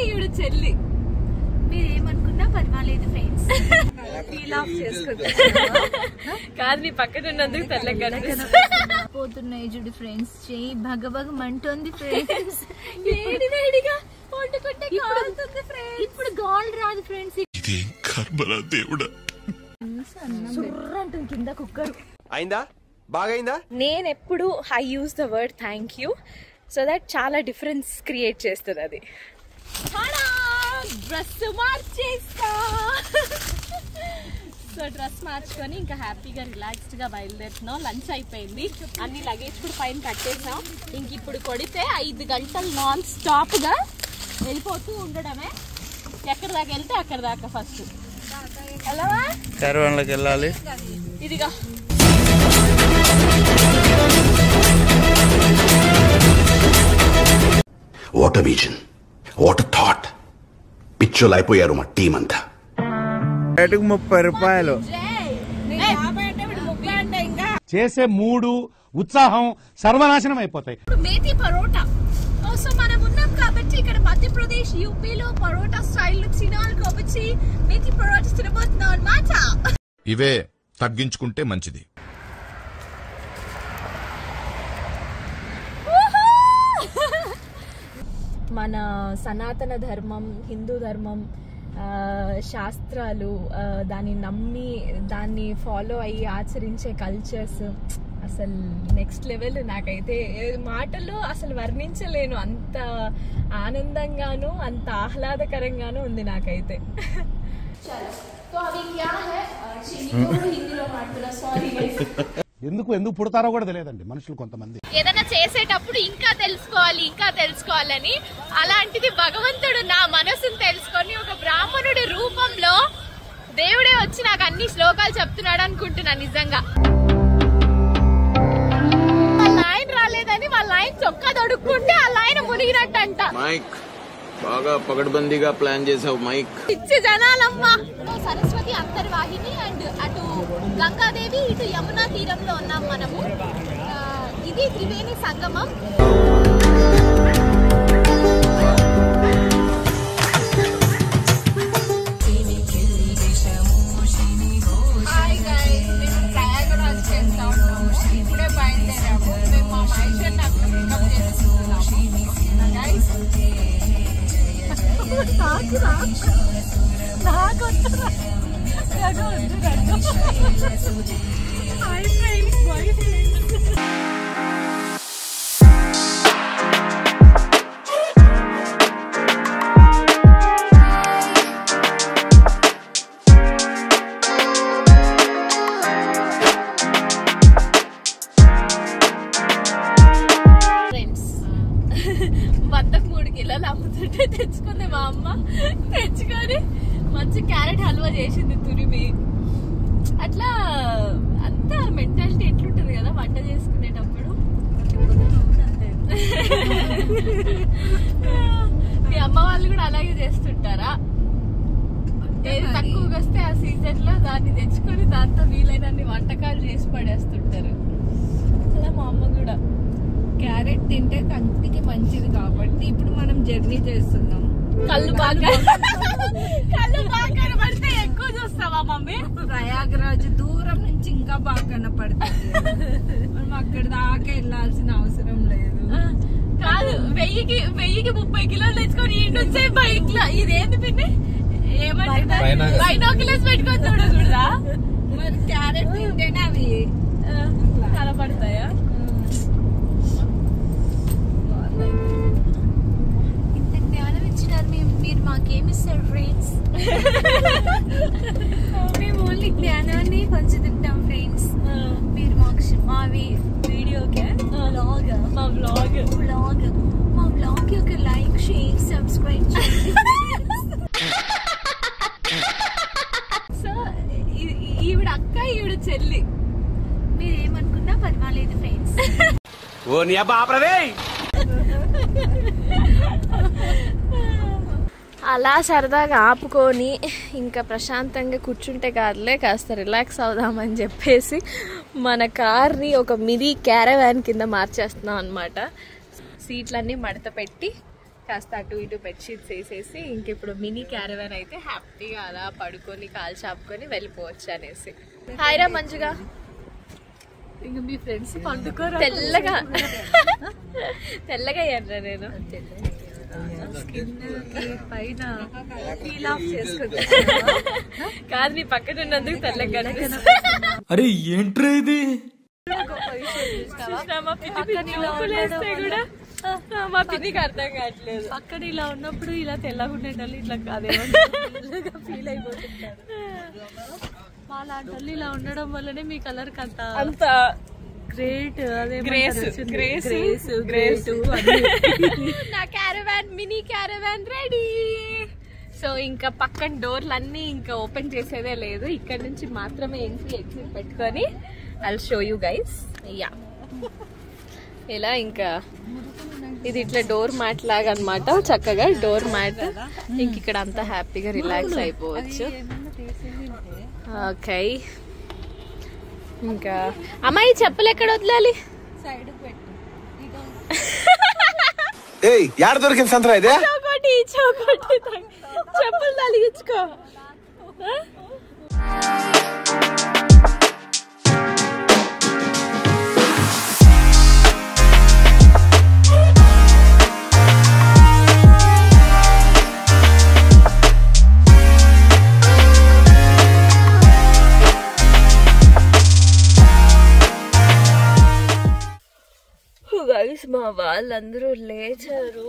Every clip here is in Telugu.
ఈవిడ చెల్లి. మీరేమనుకున్నా పర్వాలేదు ఫ్రెండ్స్. కాదు నీ పక్కన ఉన్నందుకు తెల్లగా పోతున్నాయి చూడు ఫ్రెండ్స్. చెయ్యి భగభగమంటుంది ఫ్రెండ్స్. వేడి వేడిగా వండుకుంటే కాలుతుంది ఫ్రెండ్స్. ఇప్పుడు గాల్ రాదు ఫ్రెండ్స్. దేవుడా సుర్రంటుంది కింద కుక్కర్. అయిందా బాగైందా? నేను ఎప్పుడు I use the word thank you so that చాలా డిఫరెన్స్ క్రియేట్ చేస్తుంది అది. డ్రెస్ మార్చేస్తా. సో డ్రెస్ మార్చుకొని ఇంకా హ్యాపీగా రిలాక్స్డ్ గా బయలుదేరుతున్నాం. లంచ్ అయిపోయింది, అన్ని లగేజ్ కూడా పైన కట్టేసాం. ఇంక ఇప్పుడు కొడితే 5 గంటలు నాన్ స్టాప్ గా వెళ్ళిపోతూ ఉండడమే. ఎక్కడి దాకా వెళ్తే అక్కడ దాకా. ఫస్ట్ కర్వాన్లోకి వెళ్ళాలి. ఇదిగా what a vision, what a thought. పిచ్చోలు అయిపోయారు మా టీం అంతా. 30 రూపాయలు చేసే మూడు ఉత్సాహం సర్వనాశనం అయిపోతాయి. మేతి పరోటా. సో మనం ఉన్నాం కాబట్టి ఇక్కడ మధ్యప్రదేశ్ యూపీలో పరోటా స్టైల్ తినాలి కాబట్టి మేతి పరోటా తినబోతున్నాం అన్నమాట. ఇవే తగ్గించుకుంటే మంచిది. మన సనాతన ధర్మం, హిందూ ధర్మం, శాస్త్రాలు, దాన్ని నమ్మి దాన్ని ఫాలో అయ్యి ఆచరించే కల్చర్స్ అసలు నెక్స్ట్ లెవెల్. నాకైతే మాటల్లో అసలు వర్ణించలేను. అంత ఆనందంగాను అంత ఆహ్లాదకరంగాను ఉంది నాకైతే. ఎందుకు పుడతారో కూడా తెలియదండి మనుషులు కొంతమంది. ఏదైనా చేసేటప్పుడు ఇంకా తెలుసుకోవాలని, అలాంటిది భగవంతుడు నా మనసును తెలుసుకొని ఒక బ్రాహ్మణుడి రూపంలో దేవుడే వచ్చి నాకు అన్ని శ్లోకాలు చెప్తున్నాడు అనుకుంటున్నా నిజంగా. వాళ్ళ ఆయన రాలేదని వాళ్ళ ఆయన చొక్కా దొడుక్కుంటే వాళ్ళ ఆయన మునిగినట్టంట. మైక్ బాగా పగడ్బందీగా ప్లాన్ చేసావు మైక్. పిచ్చి జనాలమ్మా. సరస్వతి అంతర్వాహిని అండ్ అటు గంగాదేవి, ఇటు యమునా తీరంలో ఉన్నాం మనము. ఇది త్రివేణి సంగమం. హాయ్ గైస్, మేము ప్రయాగరాజ్ చేస్తా ఉన్నాము. ఇప్పుడే బయలుదేరాము. మేము మా మైషన్ అక్కడ పికప్ చేసుకుంటున్నాము గైస్. తెచ్చుకుంది మా అమ్మ. తెచ్చుకొని మంచి క్యారెట్ హల్వా చేసింది తురిమి. అట్లా అంతా మెంటాలిటీ ఎట్లుంటది కదా వంట చేసుకునేటప్పుడు. మీ అమ్మ వాళ్ళు కూడా అలాగే చేస్తుంటారా? ఏది తక్కువగా వస్తే ఆ సీజన్ లో దాన్ని తెచ్చుకొని దాంతో వీలైనన్ని వంటకాలు చేసి పడేస్తుంటారు. అలా మా అమ్మ కూడా. క్యారెట్ తింటే కంటికి మంచిది కాబట్టి ఇప్పుడు మనం జర్నీ చేస్తున్నాం. కళ్ళు బాగా కనపడితే ఎక్కువ చూస్తావా మమ్మీ? ప్రయాగరాజ్ దూరం నుంచి ఇంకా బాగా కనపడుతుంది. మనం అక్కడ దాకా వెళ్ళాల్సిన అవసరం లేదు. కాదు, 1000కి 30 కిలోలు తెచ్చుకొని ఇంటి వచ్చే బైక్ లో ఇదేంటి పిన్ని ఏమంటే బైనాక్యులర్స్ పెట్టుకొని చూడదా? మరి క్యారెట్ తింటేనే అవి కనపడతాయా? ఇంత జ్ఞానం ఇచ్చినారు మీరు మాకేమిస్తారు ఫ్రెండ్స్? మేము ఓన్లీ జ్ఞానాన్ని పంచుతుంటాం ఫ్రెండ్స్. మీరు మావి వీడియోకి మా వ్లాగ్ ఒక లైక్, షేర్, సబ్స్క్రైబ్ చేయండి. సో ఈవిడ అక్క, ఈవిడ చెల్లి. మీరేమనుకున్నా పర్వాలేదు ఫ్రెండ్స్. ఓ నీ అబ్బా ఆపరదే. అలా సరదాగా ఆపుకొని ఇంకా ప్రశాంతంగా కూర్చుంటే కాదులే, కాస్త రిలాక్స్ అవుదామని చెప్పేసి మన కార్ని ఒక మినీ క్యారవాన్ కింద మార్చేస్తున్నాం అనమాట. సీట్లన్నీ మడత పెట్టి కాస్త అటు ఇటు బెడ్షీట్స్ వేసేసి ఇంక ఇప్పుడు మినీ క్యారవాన్ అయితే హ్యాపీగా అలా పడుకొని కాలు చాపుకొని వెళ్ళిపోవచ్చు అనేసి. హాయ్ రా మంజుగా. ఇంకా మీ ఫ్రెండ్స్ పండుకోరా తెల్లగా తెల్లగా అయ్యాను నేను. స్కిన్ పైన పీల్ ఆఫ్ చేసుకుంటా కాదు నీ పక్కన ఉన్నందుకు తెల్లగా. అరే ఏంట్రా ఇది? మా పిన్నికి అర్థం కావట్లేదు. పక్కన ఇలా ఉన్నప్పుడు ఇలా తెల్లగా ఉండేటోళ్ళు ఇట్లా కాదేమో ఫీల్ అయిపోతుంటారు. అలాంటి వాళ్ళు ఇలా ఉండడం వల్లనే మీ కలర్ అంత గ్రేట్. అదే గ్రేస్ నా caravan mini caravan ready. So ఇంకా పక్కన డోర్లు అన్ని ఇంకా ఓపెన్ చేసేదే లేదు, ఇక్కడ నుంచి మాత్రమే ఎంట్రీ ఎగ్జిట్ పెట్టుకొని I'll show you guys. Yeah ఇలా ఇంకా ఇది ఇట్లా డోర్ మ్యాట్ లాగా అనమాట, చక్కగా డోర్ మ్యాట్. ఇంక ఇక్కడ అంతా హ్యాపీగా రిలాక్స్ అయిపోవచ్చు. ఓకే ఇంకా అమ్మాయి చెప్పులు ఎక్కడ వదలాలి? సైడ్ పెట్టు. యాడ దొరికింది సంతరా ఇదే? చౌకోటి చెప్పులు తలిగించుకో. మా వాళ్ళందరూ లేచారు,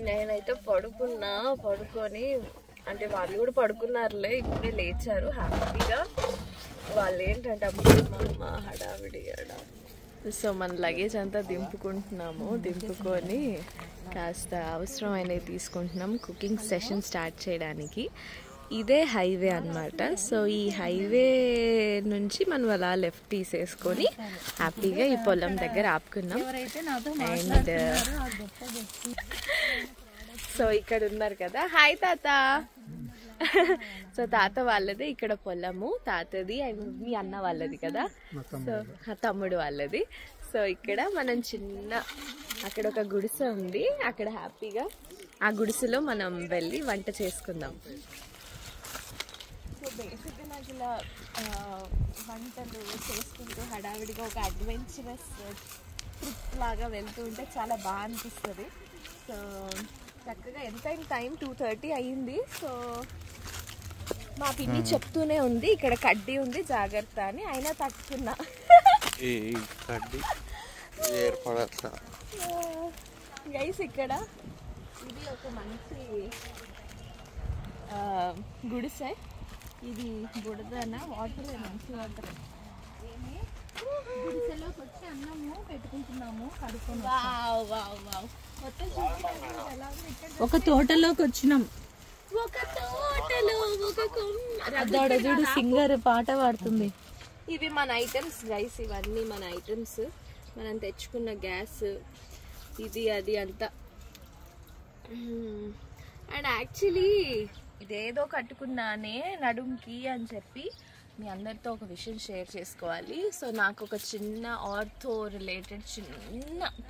నేనైతే పడుకొని అంటే వాళ్ళు కూడా పడుకున్నారులే, ఇప్పుడే లేచారు హ్యాపీగా. వాళ్ళు ఏంటంటే అమ్మ హడావిడి సో మన లగేజ్ అంతా దింపుకొని కాస్త అవసరమైనవి తీసుకుంటున్నాం కుకింగ్ సెషన్ స్టార్ట్ చేయడానికి. ఇదే హైవే అన్నమాట. సో ఈ హైవే నుంచి మనం అలా లెఫ్ట్ తీసేసుకొని హ్యాపీగా ఈ పొలం దగ్గర ఆపుకున్నాం. అండ్ సో ఇక్కడ ఉన్నారు కదా, హాయ్ తాత. సో తాత వాళ్ళది ఇక్కడ పొలము, తాతది అండ్ మీ అన్న వాళ్ళది కదా, సో తమ్ముడు వాళ్ళది. సో ఇక్కడ మనం అక్కడ ఒక గుడిసె ఉంది, అక్కడ హ్యాపీగా ఆ గుడిసెలో మనం వెళ్ళి వంట చేసుకుందాం. సో బేసిక్గా నాకు ఇలా వంటలు చేసుకుంటూ హడావిడిగా ఒక అడ్వెంచరస్ ట్రిప్ లాగా వెళ్తూ ఉంటే చాలా బాగా అనిపిస్తుంది. సో చక్కగా ఎంతైనా టైం 2:30 అయ్యింది. సో మా పిన్ని చెప్తూనే ఉంది ఇక్కడ కడ్డీ ఉంది జాగ్రత్త అని, అయినా తట్టుకున్నా. గైస్ ఇక్కడ ఇది ఒక మంచి గుడిసె. ఇది బుడదనా వాటర్, మంచి వాటర్. గుడిసెలోకి వచ్చి అన్నము పెట్టుకుంటున్నాము కడుక్కొని. ఒక తోటలోకి వచ్చినాం. చూడు సింగర్ పాట పాడుతుంది. ఇవి మన ఐటమ్స్ గైస్, ఇవన్నీ మన ఐటమ్స్, మనం తెచ్చుకున్న గ్యాస్ ఇది అది అంతా. అండ్ యాక్చువల్లీ ఇదేదో కట్టుకున్నానే నడుంకి అని చెప్పి మీ అందరితో ఒక విషయం షేర్ చేసుకోవాలి. సో నాకు ఒక చిన్న ఆర్థో రిలేటెడ్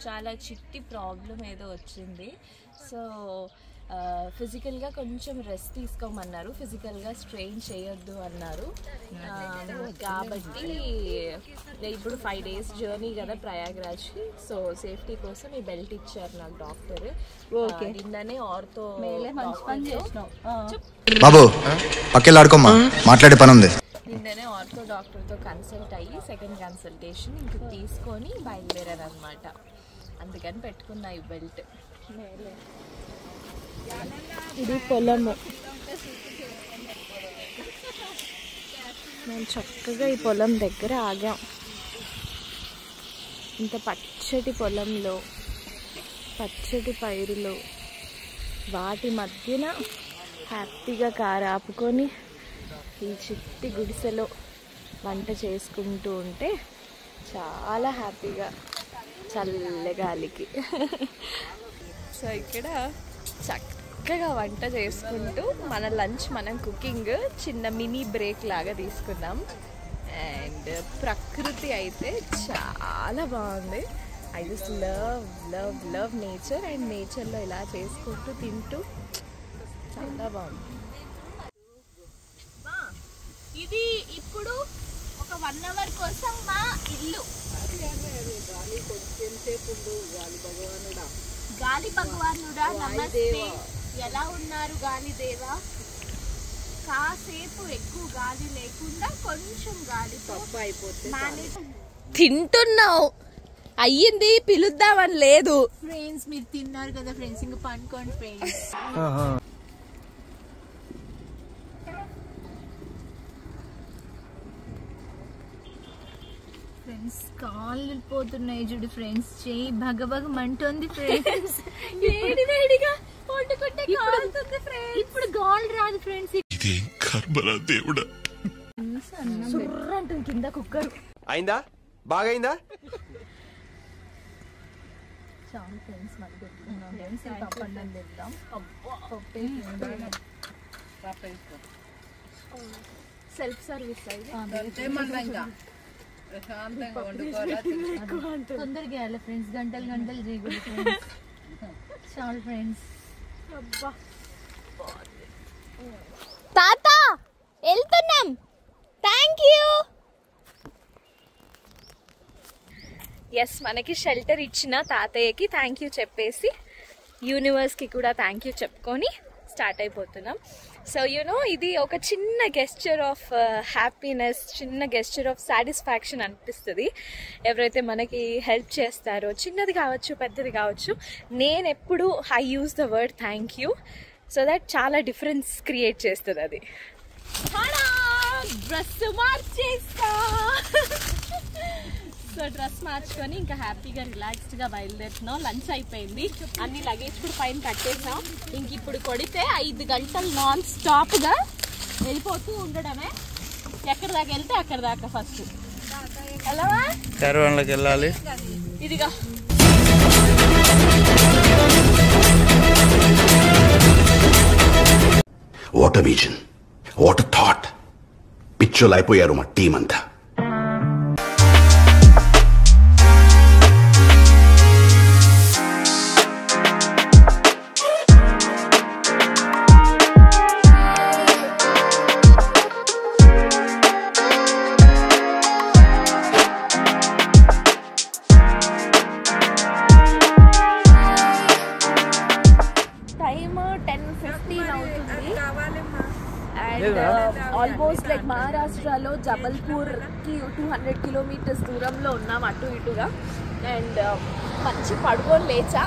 చాలా చిట్టి ప్రాబ్లం ఏదో వచ్చింది. సో ఫిజికల్గా కొంచెం రెస్ట్ తీసుకోమన్నారు, ఫిజికల్గా స్ట్రెయిన్ చేయొద్దు అన్నారు. కాబట్టి ఇప్పుడు 5 days జర్నీ కదా ప్రయాగ్రాజ్కి. సో సేఫ్టీ కోసం ఈ బెల్ట్ ఇచ్చారు నాకు డాక్టర్. నిన్ననే ఆర్థో బాబు పక్కెళ్ళాడుకోమ్మా, మాట్లాడే పని ఉంది. నిన్ననే ఆర్థో డాక్టర్తో కన్సల్ట్ అయ్యి సెకండ్ కన్సల్టేషన్ ఇంక తీసుకొని బయలుదేరాను అనమాట. అందుకని పెట్టుకున్నా ఈ బెల్ట్. ఇది పొలము, మేము చక్కగా ఈ పొలం దగ్గర ఆగాం. ఇంత పచ్చటి పొలంలో పచ్చటి పైరులో వాటి మధ్యన హ్యాపీగా కారు ఆపుకొని ఈ చిట్టి గుడిసెలో వంట చేసుకుంటూ ఉంటే చాలా హ్యాపీగా చల్లగాలికి. సో ఇక్కడ చక్కగా వంట చేసుకుంటూ మన లంచ్ మనం కుకింగ్ చిన్న మినీ బ్రేక్ లాగా తీసుకున్నాం. అండ్ ప్రకృతి అయితే చాలా బాగుంది. I just love nature and నేచర్లో ఇలా చేసుకుంటూ తింటూ చాలా బాగుంది. ఇది ఇప్పుడు ఒక 1 hour కోసం మా ఇల్లు. గాలి భగవానుడా నమస్తే. ఎలా ఉన్నారు గాలి దేవా? కాసేపు ఎక్కువ గాలి లేకుండా కొంచెం గాలి తింటున్నావు. అయ్యింది, పిలుద్దామని లేదు. ఫ్రెండ్స్ మీరు తిన్నారు కదా ఫ్రెండ్స్, ఇంకా పండుకోండి ఫ్రెండ్స్. ఫ్రెండ్స్ కాళ్ళు పోతున్నాయి చూడు ఫ్రెండ్స్, చేయి భగభగమంటుంది ఫ్రెండ్స్. వేడి వేడిగా వండుకుంటే కాలుతుంది ఫ్రెండ్స్. ఇప్పుడు గాలి రాదు ఫ్రెండ్స్. ఇదేం కర్మరా దేవుడా. సుర్రంటుంది కింద కుక్కరు. అయిందా? బాగైందా? చాలు ఫ్రెండ్స్ మరి పెట్టుకున్నాం ఫ్రెండ్స్. పప్పన్నం తెద్దాం. సెల్ఫ్ సర్వీస్ తొందరగా వెళ్ళాలి ఫ్రెండ్స్, గంటలు గంటలు చేయకూడదు ఫ్రెండ్స్. చాలు ఫ్రెండ్స్. తాత వెళ్తున్నాం. Thank you. ఎస్, మనకి షెల్టర్ ఇచ్చిన తాతయ్యకి థ్యాంక్ యూ చెప్పేసి యూనివర్స్కి కూడా థ్యాంక్ యూ చెప్పుకొని స్టార్ట్ అయిపోతున్నాం. సో ఇది ఒక చిన్న గెస్చర్ ఆఫ్ హ్యాపీనెస్, చిన్న గెస్చర్ ఆఫ్ సాటిస్ఫాక్షన్ అనిపిస్తుంది. ఎవరైతే మనకి హెల్ప్ చేస్తారో, చిన్నది కావచ్చు పెద్దది కావచ్చు, నేను ఎప్పుడు I use the word thank you. So that చాలా డిఫరెన్స్ క్రియేట్ చేస్తుంది అది. డ్రెస్ మార్చేస్తా. సో డ్రెస్ మార్చుకొని ఇంకా హ్యాపీగా రిలాక్స్డ్గా బయలుదేరుతున్నాం. లంచ్ అయిపోయింది, అన్ని లగేజ్ కూడా పైన కట్టేసాం. ఇంక ఇప్పుడు కొడితే 5 గంటలు నాన్ స్టాప్గా వెళ్ళిపోతూ ఉండడమే. ఎక్కడి దాకా వెళ్తే అక్కడ దాకా. ఫస్ట్ వెళ్ళవా? కర్వాన్లోకి వెళ్ళాలి. ఇదిగా what a vision, what a thought. పిచ్చోలు అయిపోయారు మా టీం అంతా. ఆల్మోస్ట్ లైక్ మహారాష్ట్రలో జబల్పూర్కి 200 kilometers దూరంలో ఉన్నాం అటు ఇటుగా. అండ్ మంచి పడుకొని లేచా.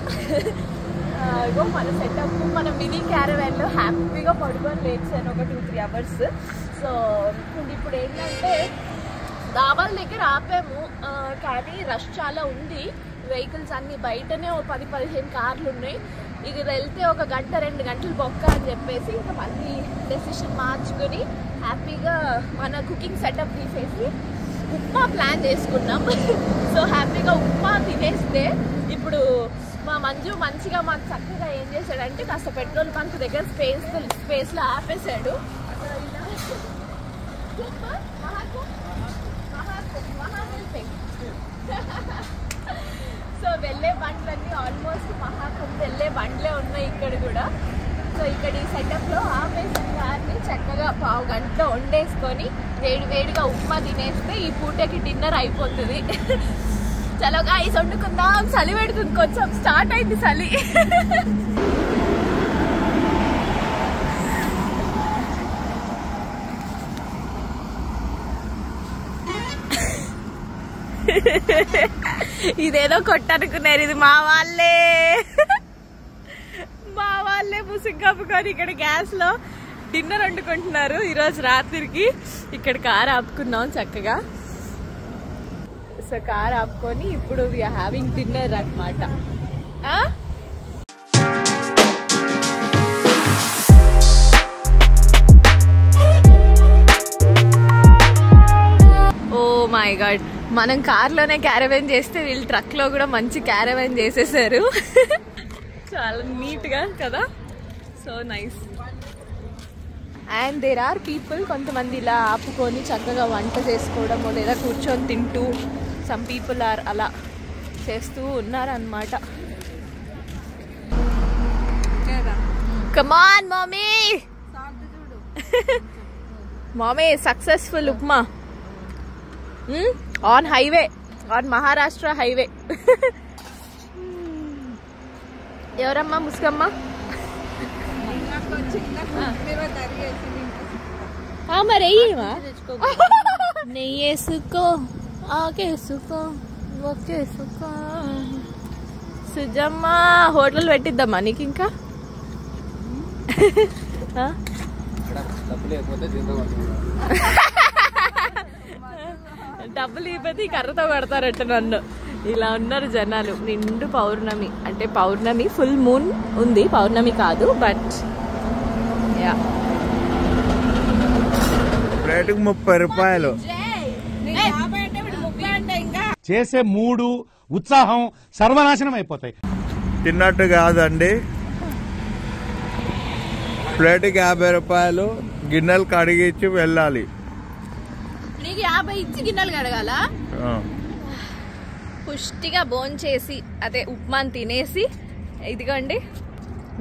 ఇగో మన సెటప్, మన మినీ క్యారవాన్లో హ్యాపీగా పడుకొని లేచాను ఒక 2-3 hours. సో ఇప్పుడు ఏంటంటే డాబాల దగ్గర ఆపాము, కానీ రష్ చాలా ఉంది. వెహికల్స్ అన్ని బయటనే 10-15 కార్లు ఉన్నాయి. ఇక వెళ్తే 1 గంట 2 గంటలు బొక్క అని చెప్పేసి ఇంకా మళ్ళీ డెసిషన్ మార్చుకొని హ్యాపీగా మన కుకింగ్ సెటప్ తీసేసి ఉప్మా ప్లాన్ చేసుకున్నాం. సో హ్యాపీగా ఉప్మా తినేస్తే ఇప్పుడు మా మంజు మంచిగా మాకు చక్కగా ఏం చేశాడంటే కాస్త పెట్రోల్ బంక్ దగ్గర స్పేస్లో ఆపేశాడు. సో వెళ్ళే బండ్లన్నీ ఆల్మోస్ట్ మహాకుంభ్ వెళ్ళే బండ్లే ఉన్నాయి ఇక్కడ కూడా. సో ఇక్కడ ఈ సెటప్లో ఆపేసిన కార్ని చక్కగా 1/2 గంటలో వండేసుకొని వేడిగా ఉప్మా తినేస్తే ఈ పూటకి డిన్నర్ అయిపోతుంది. చలో గాయ్స్ వండుకుందాం. చలి పెడుతుంది, కొంచెం స్టార్ట్ అయింది చలి. ఇదేదో కొట్టనుకున్నారు, ఇది మా వాళ్ళే ముసుగు కప్పుకొని ఇక్కడ గ్యాస్ లో డిన్నర్ వండుకుంటున్నారు ఈరోజు రాత్రికి. ఇక్కడ కార్ ఆపుకున్నాం చక్కగా. సో కార్ ఆపుకొని ఇప్పుడు వీఆర్ హ్యావింగ్ డిన్నర్ అన్నమాట. ఓ మై గాడ్, మనం కార్లోనే క్యారవాన్ చేస్తే వీళ్ళు ట్రక్లో కూడా మంచి క్యారవాన్ చేసేసారు. చాలా నీట్గా కదా. So nice. And there are people, కొంతమంది ఇలా ఆపుకొని చక్కగా వంట చేసుకోవడము లేదా కూర్చొని తింటూ, సమ్ పీపుల్ ఆర్ అలా చేస్తూ ఉన్నారన్నమాట. Come on mummy, mummy successful upma on highway, on Maharashtra highway. ఎవరమ్మా ముసుగమ్మ? మరి నెయ్యేసుకో, ఆకేసుకో, ఒకేసుకో. సుజమ్మ హోటల్ పెట్టిద్దామా నీకు ఇంకా? డబ్బులు ఇవ్వదు, కర్రతో కొడతారట నన్ను. ఇలా ఉన్నారు జనాలు. నిండు పౌర్ణమి, అంటే పౌర్ణమి ఫుల్ మూన్ ఉంది, పౌర్ణమి కాదు. బట్ యా, ప్లేట్కి 30 రూపాయలు. చేసే మూడు ఉత్సాహం సర్వనాశనం అయిపోతాయి. తిన్నట్టు కాదండి. ప్లేట్కి 50 రూపాయలు. గిన్నెలు కడిగిచ్చి వెళ్ళాలి. నీకు 50 ఇచ్చి గిన్నెలు కడగాల? పుష్టిగా భోంచేసి అదే ఉప్మాని తినేసి, ఇదిగోండి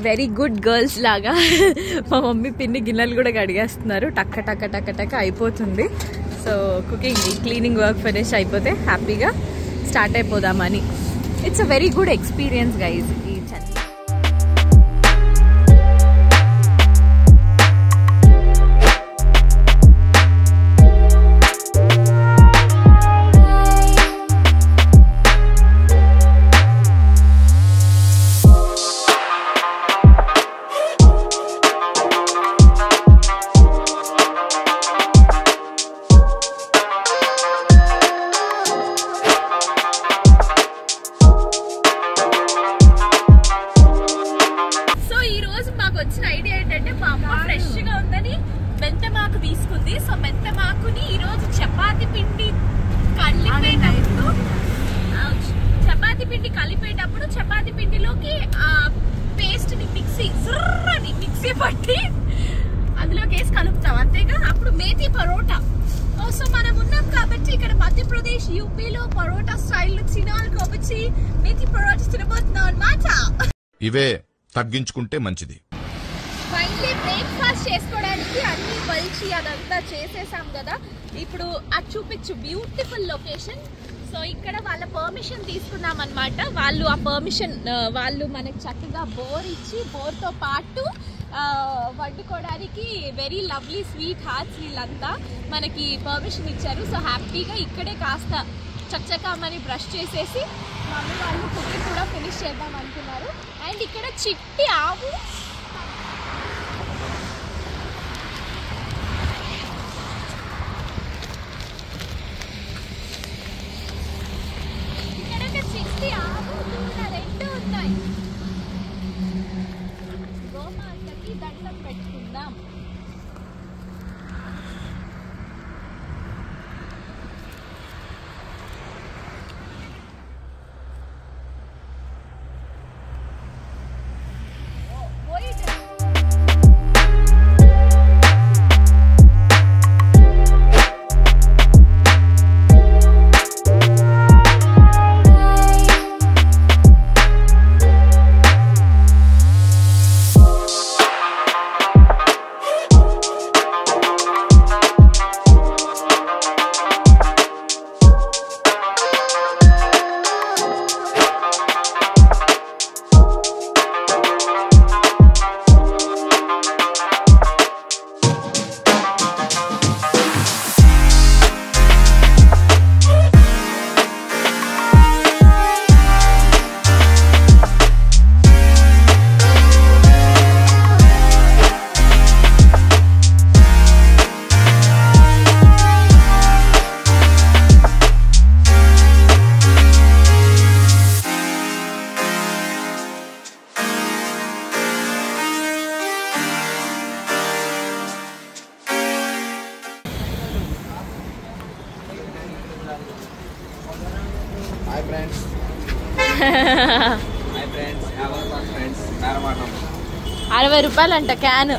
వెరీ గుడ్ గర్ల్స్ లాగా మా మమ్మీ పిన్ని గిన్నెలు కూడా కడిగేస్తున్నారు. టక్క టక్క టక్క టక్క అయిపోతుంది. So cooking cleaning work finish అయిపోతే హ్యాపీగా స్టార్ట్ అయిపోదామని. It's a very good experience guys. ఈ కలిపేటప్పుడు చపాతీ పిండిలోకి పేస్ట్ ని మిక్సీ పట్టి అందులోకి వేసి కలుపుతాం, అంతేగా. అప్పుడు మేతి పరోటా. సో మనం ఉన్నాం కాబట్టి ఇక్కడ మధ్యప్రదేశ్ యూపీలో పరోటా స్టైల్ తినాలి కాబట్టి మేతి పరోటా తినబోతున్నాం అన్నమాట. ఇవే తగ్గించుకుంటే మంచిది. ఫైనలీ బ్రేక్ఫాస్ట్ చేసుకోవడానికి అన్ని పల్చి అదంతా చేసేసాం కదా. ఇప్పుడు అది చూపించు బ్యూటిఫుల్ లొకేషన్. సో ఇక్కడ వాళ్ళ పర్మిషన్ తీసుకున్నాం అనమాట. వాళ్ళు ఆ పర్మిషన్ వాళ్ళు మనకి చక్కగా బోర్ ఇచ్చి, బోర్తో పాటు వండుకోవడానికి వెరీ లవ్లీ స్వీట్ హార్ట్స్ వీళ్ళంతా మనకి పర్మిషన్ ఇచ్చారు. సో హ్యాపీగా ఇక్కడే కాస్త చక్కమని బ్రష్ చేసేసి మమ్మీ వాళ్ళు కుకింగ్ కూడా ఫినిష్ చేద్దాం అనుకున్నారు. అండ్ ఇక్కడ చిట్టి ఆవు రెండు ఉన్నాయి. గోమాతకి దండం పెట్టుకుందాం. Hi friends. Hi friends. How are friends? 60 రూపాయలంట can.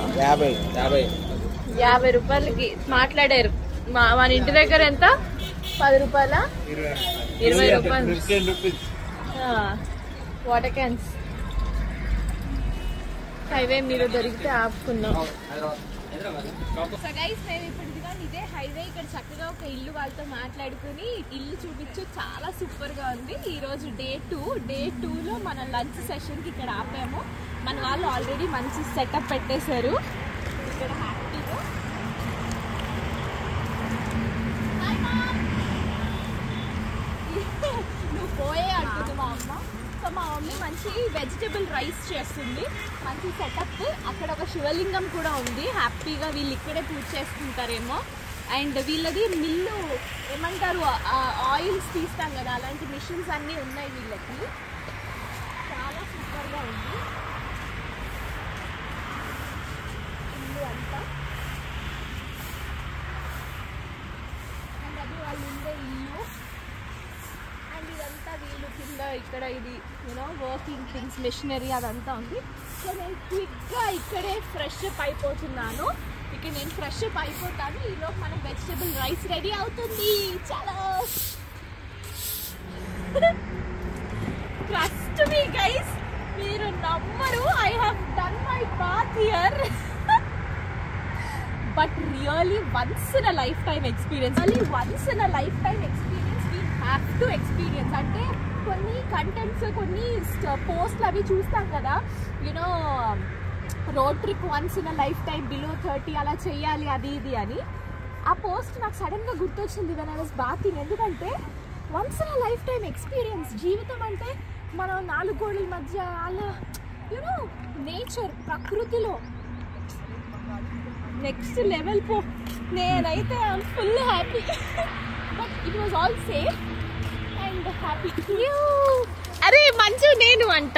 50 రూపాయలకి మాట్లాడారు. మన ఇంటి దగ్గర ఎంత? 10 రూపాయల 20 రూపాయలు. వాటర్ క్యాన్స్ హైవే మీరు దొరికితే ఆపుకున్నాం. సో గైస్ మేము ఇప్పుడు ఇదే హైవే ఇక్కడ చక్కగా ఒక ఇల్లు వాళ్ళతో మాట్లాడుకుని ఇల్లు చూపించు చాలా సూపర్ గా ఉంది. ఈ రోజు డే 2లో మన లంచ్ సెషన్ కి ఇక్కడ ఆపాము. మన వాళ్ళు ఆల్రెడీ మంచి సెటప్ పెట్టేశారు ఇక్కడ హ్యాపీగా. నువ్వు పోయే అంటుంది మా అమ్మ. సో మా మమ్మీ మంచి వెజిటబుల్ రైస్ చేస్తుంది, మంచి సెటప్. అక్కడ ఒక శివలింగం కూడా ఉంది, హ్యాపీగా వీళ్ళు ఇక్కడే పూజ చేసుకుంటారేమో. అండ్ వీళ్ళది మిల్లు ఏమంటారు ఆయిల్స్ తీస్తాం కదా, అలాంటి మిషన్స్ అన్నీ ఉన్నాయి వీళ్ళకి. చాలా సూపర్గా ఉంది ఇల్లు అంతా. అండ్ అది వాళ్ళు ఉండే ఇల్లు. అండ్ ఇదంతా వీళ్ళు కింద ఇక్కడ ఇది వర్కింగ్ థింగ్స్ మిషనరీ అదంతా ఉంది. సో నేను క్విక్గా ఇక్కడే ఫ్రెష్ అప్ అయిపోతున్నాను. ఇక్కడ నేను ఫ్రెష్ అప్ అయిపోతాను, ఈలోపు మన వెజిటబుల్ రైస్ రెడీ అవుతుంది. చాలా ట్రస్ట్ మీ గైస్, మీరు నమ్మరు, I have done my bath here. But really once in a lifetime experience, we have to experience. అంటే కొన్ని కంటెంట్స్, కొన్ని పోస్ట్లు అవి చూస్తాం కదా, road trip once in a lifetime, below 30 అలా చేయాలి అది ఇది అని. ఆ పోస్ట్ నాకు సడన్గా గుర్తొచ్చింది వెన్ ఐ వాస్ బాతింగ్. ఎందుకంటే once in a life time experience. జీవితం అంటే మనం 4 గోడల మధ్య అలా నేచర్, ప్రకృతిలో నెక్స్ట్ లెవెల్ పో. నేనైతే full happy. But it was all safe and happy. అరే మంచు నేను అంట.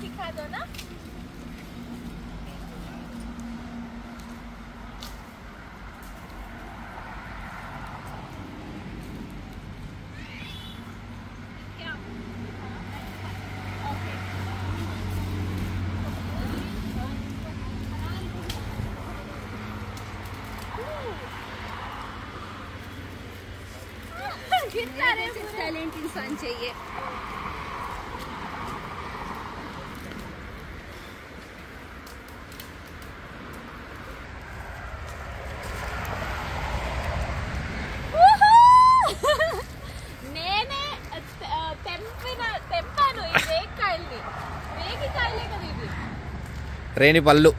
सिखा दो ना. कितना टैलेंट इंसान चाहिए. నేనే తెంపాను ఈ రేగికాయల్ని. రేగికాయలే కదా ఇది, రేణి పళ్ళు.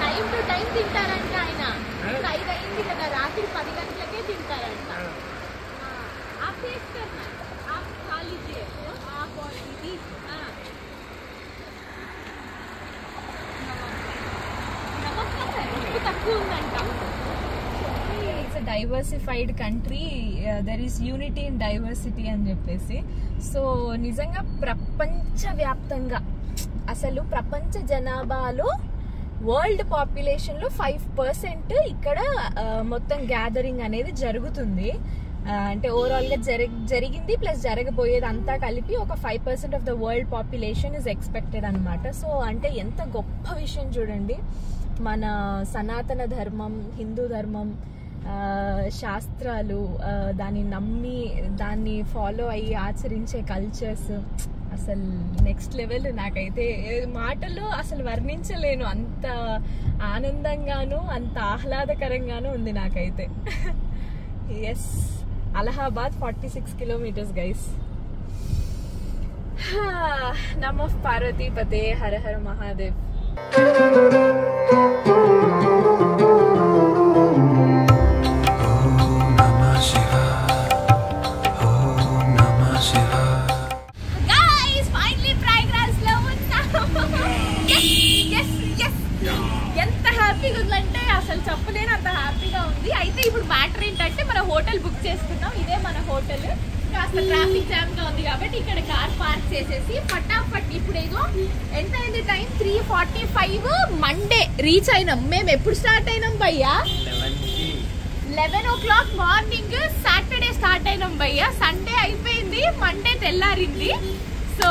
టైం టు టైం తింటారంట ఆయన. 5 అయింది కదా, రాత్రి 10 గంటలకే తింటారంట. आप टेस्ट करना, आप खा लीजिए आप और दीदी. నమస్తే తక్కువ ఉందంట. It's a diversified country, there is unity in diversity అని చెప్పేసి. సో నిజంగా ప్రపంచవ్యాప్తంగా అసలు ప్రపంచ జనాభాలో వరల్డ్ పాపులేషన్లో 5% ఇక్కడ మొత్తం గ్యాదరింగ్ అనేది జరుగుతుంది. అంటే ఓవరాల్గా జరిగింది ప్లస్ జరగబోయేది అంతా కలిపి ఒక 5% of the world population is expected అనమాట. సో అంటే ఎంత గొప్ప విషయం చూడండి. మన సనాతన ధర్మం, హిందూ ధర్మం, శాస్త్రాలు, దాన్ని నమ్మి దాన్ని ఫాలో అయ్యి ఆచరించే కల్చర్స్ అసలు నెక్స్ట్ లెవెల్. నాకైతే మాటల్లో అసలు వర్ణించలేను, అంత ఆనందంగాను అంత ఆహ్లాదకరంగాను ఉంది నాకైతే. Yes, Allahabad 46 kilometres guys. నమః పార్వతీపతే, హర హర మహాదేవ్. ఎంత హ్యాపీగా ఉందంటే అసలు చెప్పలేను, అంత హ్యాపీగా ఉంది. అయితే ఇప్పుడు మ్యాటర్ ఏంటంటే మన హోటల్ బుక్ చేసుకున్నాం, ఇదే మన హోటల్. కాస్త ట్రాఫిక్ జామ్ గా ఉంది కాబట్టి ఇక్కడ కార్ పార్క్ చేసేసి ఫటాఫట్ ఇప్పుడు ఏదో ఎంత అయింది టైం 3:45 మండే రీచ్ అయినాం. మేము ఎప్పుడు స్టార్ట్ అయినాం భయ్యా? 11 o'clock మార్నింగ్ సాటర్డే స్టార్ట్ అయినాం భయ్యా. సండే అయిపోయింది, మండే తెల్లారింది. సో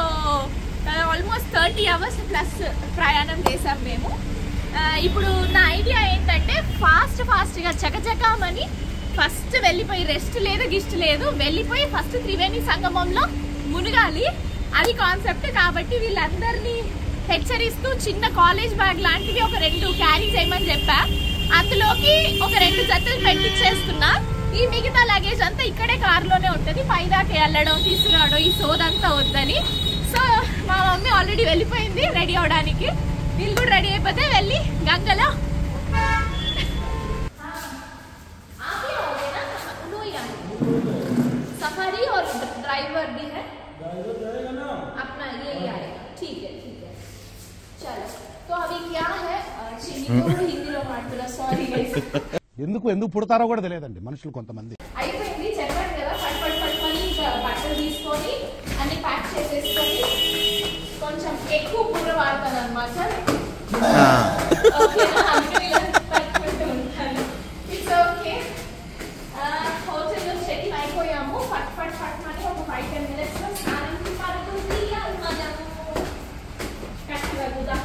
ఆల్మోస్ట్ 30 hours ప్లస్ ప్రయాణం చేసాం మేము. ఇప్పుడు నా ఐడియా ఏంటంటే ఫాస్ట్ గా చకచకామని ఫస్ట్ వెళ్ళిపోయి రెస్ట్ లేదు గిస్ట్ లేదు వెళ్ళిపోయి ఫస్ట్ త్రివేణి సంగమంలో మునగాలి. అది కాన్సెప్ట్. కాబట్టి వీళ్ళందరినీ హెచ్చరిస్తూ చిన్న కాలేజ్ బ్యాగ్ లాంటివి ఒక 2 క్యారీ చేయమని చెప్పా. అందులోకి ఒక 2 జతలు పెట్టించేస్తున్నా. ఈ మిగతా లగేజ్ అంతా ఇక్కడే కార్లోనే ఉంటుంది. పైదాకా వెళ్ళడం తీసుకురావడం ఈ సోదంతా వద్దని. సో మా మమ్మీ ఆల్రెడీ వెళ్ళిపోయింది రెడీ అవడానికి. వీళ్ళు కూడా రెడీ అయిపోతే వెళ్ళి గంగలో सफारी और ड्राइवर भी है अपना ये ही आएगा. ठीक है चलो. तो अभी क्या है హిందీలో మాట్లాడుతున్నా. Sorry guys. ఎందుకు పుడతారో కూడా తెలియదండి మనుషులు కొంతమంది. అయిపోయింది చెప్పండి కదా. పట్టుకొని బట్టలు తీసుకొని అన్ని ప్యాక్ చేసేసుకొని కొంచెం ఎక్కువ కూర వాడతాను అనమాట. It's okay. హోటల్లో చెక్ అయిపోయాము. ఫట్ మని ఒక 5-10 minutes లో స్నానానికి పడుతుంది. మనము కరెక్ట్గా కుదా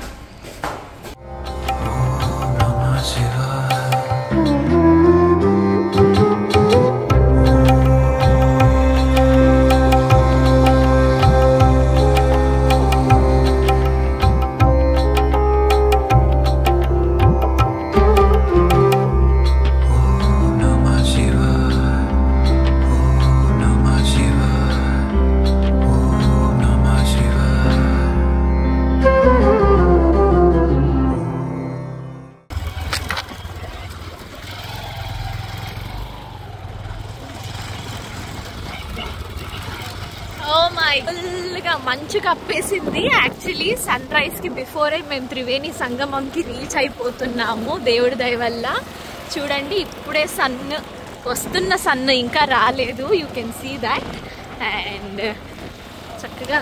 ఫుల్గా మంచు కప్పేసింది. యాక్చువల్లీ సన్ రైజ్ కి బిఫోరే మేము త్రివేణి సంగమంకి రీచ్ అయిపోతున్నాము దేవుడి దయ వల్ల. చూడండి ఇప్పుడే వస్తున్న సన్ ఇంకా రాలేదు. You can see that. అండ్ చక్కగా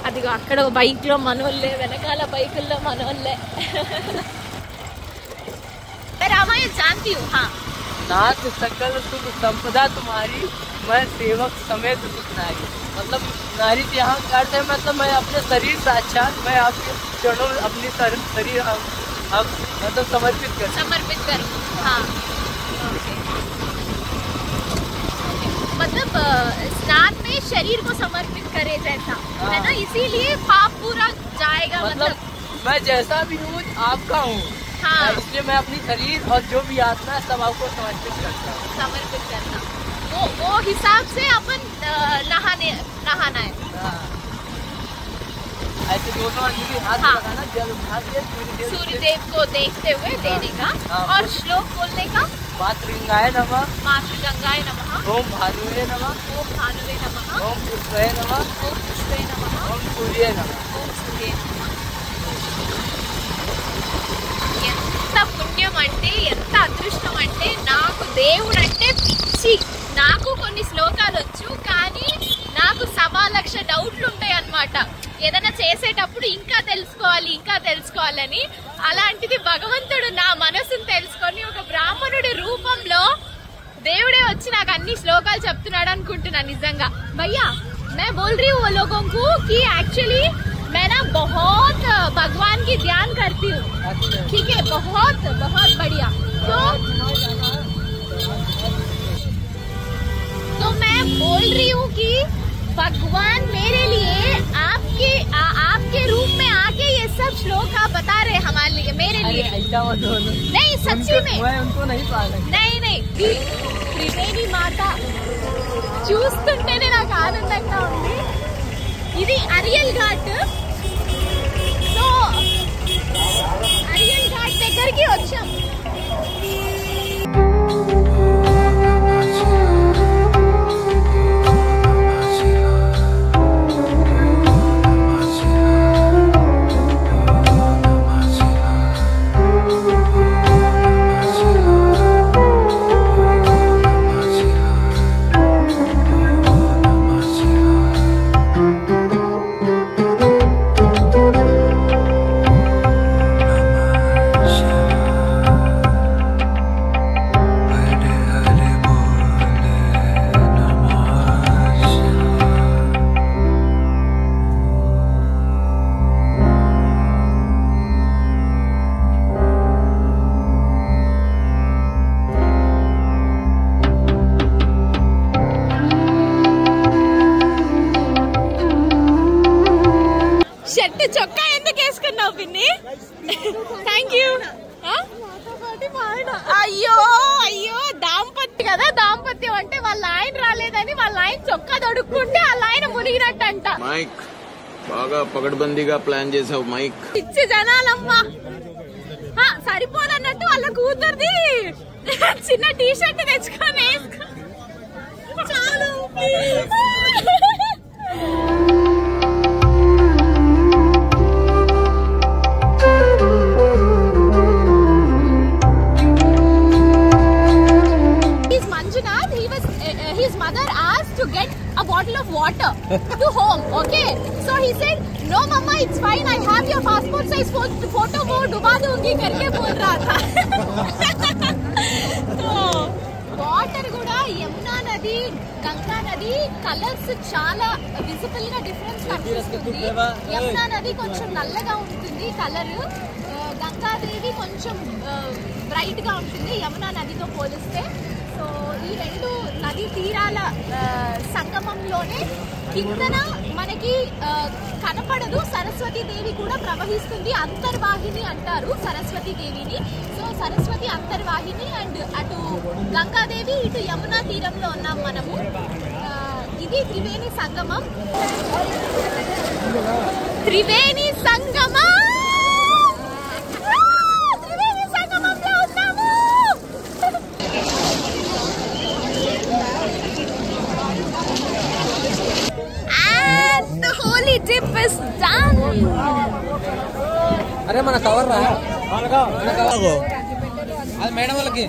అదిగో అక్కడ బైక్లో మనోళ్ళే, వెనకాల బైకుల్లో మనోళ్ళే. रामायण जानती हूँ. हाँ नाथ सकल सुख संपदा तुम्हारी, मैं सेवक समेत सुख नारी. मतलब नारी यहाँ करते हैं, मतलब मैं अपने शरीर साक्षात मैं आपके चरणों में अपनी शरीर अब मतलब समर्पित कर. हाँ मतलब स्नान में शरीर को समर्पित करे जैसा है ना, इसीलिए पाप पूरा जाएगा. मतलब मैं जैसा भी हूँ आपका हूँ. हाँ. इसलिए मैं अपनी शरीर और जो भी आत्मा है सब आपको समर्पित करना. वो हिसाब से अपन नहाना है. ऐसे दोनों हाथ लगाना, जल उठा के सूर्य देव को देखते हुए देने का. और श्लोक बोलने का. मातृगंगाय नमः. ओम भानुवे नमः. ओम पुष्पे नमः. ओम सूर्ये नमः. ఎంత పుణ్యం అంటే, ఎంత అదృష్టం అంటే, నాకు దేవుడు అంటే పిచ్చి. నాకు కొన్ని శ్లోకాలు వచ్చు, కానీ నాకు 1,00,000 డౌట్లు ఉంటాయి అన్నమాట. ఏదైనా చేసేటప్పుడు ఇంకా తెలుసుకోవాలని. అలాంటిది భగవంతుడు నా మనసును తెలుసుకొని ఒక బ్రాహ్మణుడి రూపంలో దేవుడే వచ్చి నాకు అన్ని శ్లోకాలు చెప్తున్నాడు అనుకుంటున్నా నిజంగా. భయ్యా मैं बोल रही हूँ वो लोगों को कि एक्चुअली मैं ना बहुत भगवान की ध्यान करती हूँ. ठीक है, बहुत बढ़िया. तो मैं बोल रही हूँ कि भगवान मेरे लिए आपके रूप में आके ये सब श्लोक आप बता रहे हमारे लिए, मेरे लिए. नहीं सच्ची में मैं उनको नहीं पाला. नहीं త్రివేణి మాత చూస్తుంటేనే నాకు ఆనందంగా ఉంది. ఇది అరియల్ ఘాట్. సో అరియల్ ఘాట్ దగ్గరికి వచ్చాం. షర్ట్ చొక్కా ఎందుకు వేసుకున్నావు పిన్ని? Thank you. అయ్యో అయ్యో దాంపత్యం కదా, దాంపత్యం అంటే వాళ్ళ ఆయన రాలేదని వాళ్ళ ఆయన చొక్కా దొడుక్కుంటే వాళ్ళ ఆయన మునిగినట్టంట. మైక్ బాగా పగడ్బందీగా ప్లాన్ చేసావు మైక్. ఇచ్చి జనాలమ్మా సరిపోదన్నట్టు వాళ్ళ కూతుర్ది చిన్న టీ షర్ట్ తెచ్చుకొని చాలు. His mother asked to get a bottle of water to home. Okay, so he said, "No, mama, it's fine. I have your passport size photo. वो डुबा दूंगी करके बोल रहा था." तो వాటర్ కూడా యమునా నది, గంగా నది కలర్స్ చాలా విజిబుల్ గా డిఫరెన్స్ కనిపిస్తుంది. యమునా నది కొంచెం నల్లగా ఉంటుంది కలర్, గంగాదేవి కొంచెం బ్రైట్ గా ఉంటుంది యమునా నదితో పోలిస్తే. సో ఈ రెండు నదీ తీరాల సంగమంలోనే కిందన మనకి కనపడదు సరస్వతి దేవి కూడా ప్రవహిస్తుంది. అంతర్వాహిని అంటారు సరస్వతి దేవిని. సో సరస్వతి అంతర్వాహిని అండ్ అటు గంగాదేవి, ఇటు యమునా తీరంలో ఉన్నాం మనము. ఇది త్రివేణి సంగమం. త్రివేణి సంగమం dip is done. అరే మన కవర్ రా, అది మేడం వాళ్ళకి.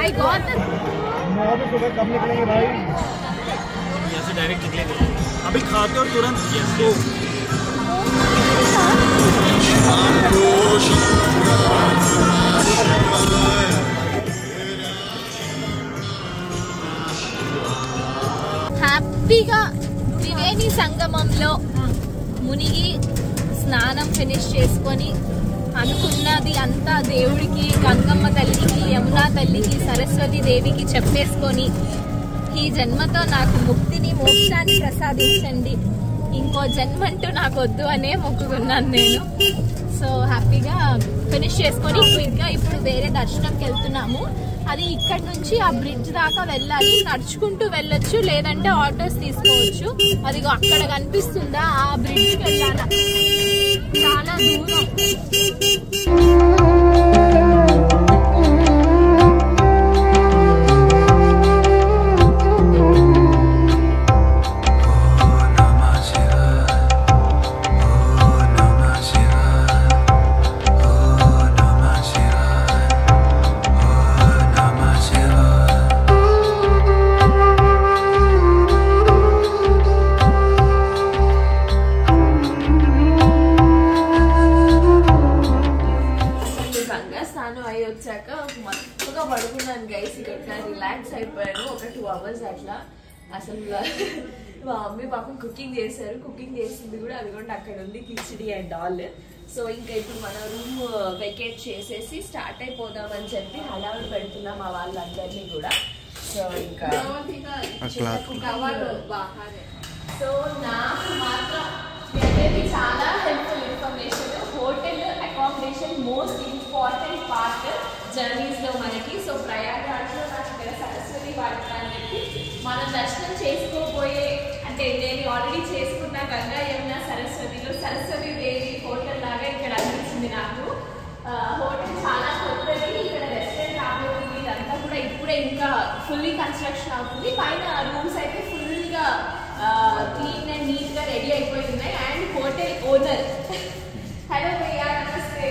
I got the कब निकलेंगे भाई? यहाँ से डायरेक्ट निकलेंगे अभी खाते और तुरंत హ్యాపీగా త్రివేణి సంగమంలో మునిగి స్నానం ఫినిష్ చేసుకొని అనుకున్నది అంతా దేవుడికి, గంగమ్మ తల్లికి, యమునా తల్లికి, సరస్వతి దేవికి చెప్పేసుకొని ఈ జన్మతో నాకు ముక్తిని, మోక్షాన్ని ప్రసాదించండి, ఇంకో జన్మంటూ నాకు వద్దు అనే మొక్కుకున్నాను నేను. సో హ్యాపీగా ఫినిష్ చేసుకొని క్విక్గా ఇప్పుడు వేరే దర్శనంకి వెళ్తున్నాము. అది ఇక్కడ నుంచి ఆ బ్రిడ్జ్ దాకా వెళ్ళాలి. నడుచుకుంటూ వెళ్ళొచ్చు, లేదంటే ఆటోస్ తీసుకోవచ్చు. అదిగో అక్కడ కనిపిస్తుందా ఆ బ్రిడ్జ్కి వెళ్ళాలా, చాలా దూరం. మస్తుగా పడుకున్నాను గైస్, ఇక్కడ రిలాక్స్ అయిపోయాను ఒక 2 hours అట్లా. అసలు మా మమ్మీ పాపం కుకింగ్ చేశారు, కుకింగ్ చేసింది కూడా అదిగోండి అక్కడ ఉంది కిచిడి అండ్ ఆల్. సో ఇంకా ఇప్పుడు మన రూమ్ వెకేట్ చేసేసి స్టార్ట్ అయిపోదామని చెప్పి హడావుడి పెడుతున్నాం మా వాళ్ళందరినీ కూడా. సో ఇంకా సో నాకు మాత్రం చాలా helpful information. Hotel accommodation most important part journeys లో మనకి. సో ప్రయాగరాజ్ లో నాకు ఇక్కడ సరస్వతి వాటిక అని చెప్పి మనం దర్శనం చేసుకోబోయే, అంటే నేను ఆల్రెడీ చేసుకున్న గంగా యమున సరస్వతిలో సరస్వతి దేవి హోటల్ లాగా ఇక్కడ అనిపించింది నాకు. హోటల్ చాలా కొత్తది, ఇక్కడ రెస్టారెంట్ రాబోతుంది, ఇదంతా కూడా ఇప్పుడే ఇంకా ఫుల్లీ కన్స్ట్రక్షన్ అవుతుంది. పైన రూమ్స్ అయితే ఫుల్గా క్లీన్ అండ్ నీట్ గా రెడీ అయిపోయి ఉన్నాయి. అండ్ హోటల్ ఓనర్, हेलो भैया नमस्ते,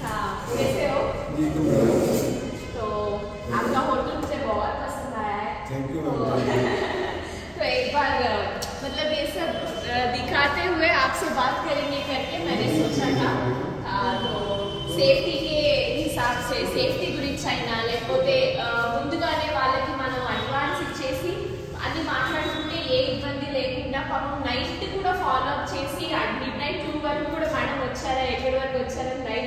हाँ कैसे हो? तो आपका होटल मुझे बहुत पसंद आया है, थैंक यू। तो एक बार मतलब ये सब दिखाते हुए आपसे बात करेंगे करके मैंने सोचा था. तो సేఫ్టీ के हिसाब से సేఫ్టీ గురించి అయినా లేకపోతే ముందుగానే వాళ్ళకి మనం అడ్వాన్స్ ఇచ్చేసి అది మాట్లాడుకుంటే ఏ ఇబ్బంది లేకుండా పాపం నైట్ కూడా ఫాలో అప్ చేసి మిడ్ నైట్ 2 వరకు కూడా మేడం వచ్చారా ఎక్కడి వరకు వచ్చారని నైట్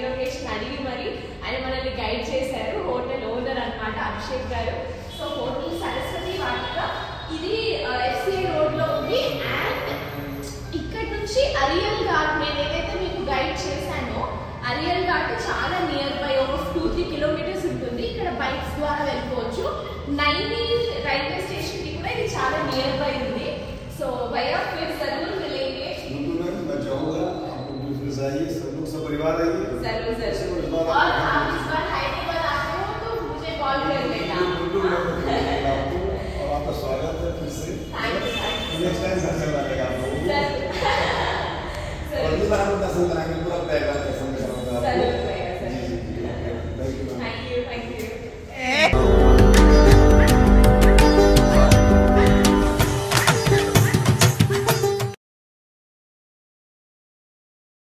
सर